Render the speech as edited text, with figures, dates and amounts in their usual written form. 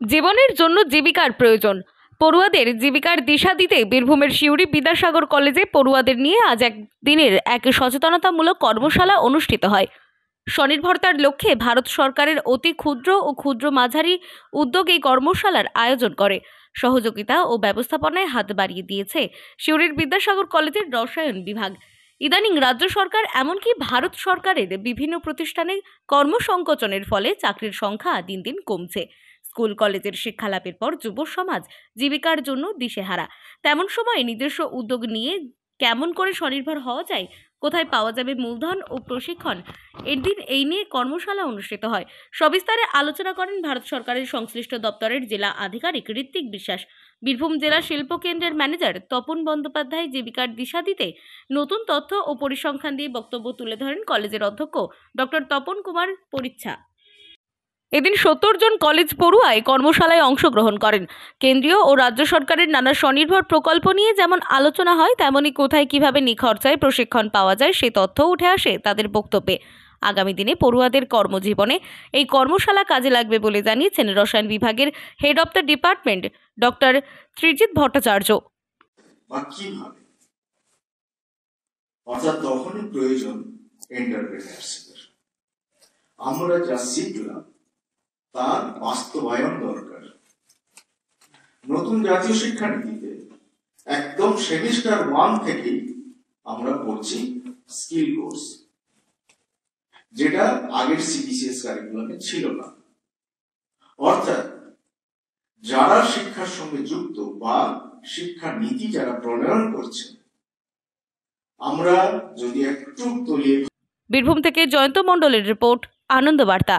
জীবনের জন্য জীবিকার প্রয়োজন। পড়ুয়াদের জীবিকার দিশা দিতে বীরভূমের সিউড়ি বিদ্যাসাগর কলেজে পড়ুয়াদের নিয়ে আজ একদিনের এক সচেতনতামূলক কর্মশালা অনুষ্ঠিত হয়। স্বনির্ভরতার লক্ষ্যে ভারত সরকারের অতি ক্ষুদ্র ও ক্ষুদ্র মাঝারি উদ্যোগ এই কর্মশালার আয়োজন করে। সহযোগিতা ও ব্যবস্থাপনায় হাত বাড়িয়ে দিয়েছে সিউড়ির বিদ্যাসাগর কলেজের রসায়ন বিভাগ। ইদানিং রাজ্য সরকার এমনকি ভারত সরকারের বিভিন্ন প্রতিষ্ঠানে কর্মসংকোচনের ফলে চাকরির সংখ্যা দিন দিন কমছে। স্কুল কলেজের শিক্ষালাভের পর যুব সমাজ জীবিকার জন্য দিশেহারা। তেমন সময় নিজস্ব উদ্যোগ নিয়ে কেমন করে স্বনির্ভর হওয়া যায়, কোথায় পাওয়া যাবে মূলধন ও প্রশিক্ষণ, এদিন এই নিয়ে কর্মশালা অনুষ্ঠিত হয়। সবিস্তারে আলোচনা করেন ভারত সরকারের সংশ্লিষ্ট দপ্তরের জেলা আধিকারিক ঋত্বিক বিশ্বাস। বীরভূম জেলা শিল্প কেন্দ্রের ম্যানেজার তপন বন্দ্যোপাধ্যায় জীবিকার দিশা দিতে নতুন তথ্য ও পরিসংখ্যান দিয়ে বক্তব্য তুলে ধরেন কলেজের অধ্যক্ষ ডক্টর তপন কুমার পরিচ্ছা। এদিন ৭০ জন কলেজ পড়ুয়াই কর্মশালায় অংশগ্রহণ করেন। কেন্দ্রীয় ও রাজ্য সরকারের নানা স্বনির্ভর প্রকল্প নিয়ে যেমন আলোচনা হয়, তেমনি কোথায় কিভাবে নিখরচায় প্রশিক্ষণ পাওয়া যায় সেই তথ্য উঠে আসে তাদের বক্তব্যে। আগামী দিনে পড়ুয়াদের কর্মজীবনে এই কর্মশালা কাজে লাগবে বলে জানিয়েছেন রসায়ন বিভাগের head of the department doctor Trijit Bhattacharya. অর্থাৎ তখনই প্রয়োজন এন্টারপ্রেনারশিপের। আমরা যা শিখলাম তার বাস্তবায়ন দরকার। নতুন জাতীয় শিক্ষানীতিতে একদম সেমিস্টার 1 থেকেই আমরা পড়ছি স্কিল কোর্স, যেটা আগের সিবিসিএস কারিকুলামে ছিল না। অর্থাৎ যারা শিক্ষার সঙ্গে যুক্ত বা শিক্ষা নীতি যারা প্রণয়ন করছে, আমরা যদি একটু তলিয়ে। বীরভূম থেকে জয়ন্ত মণ্ডলের রিপোর্ট, আনন্দ বার্তা।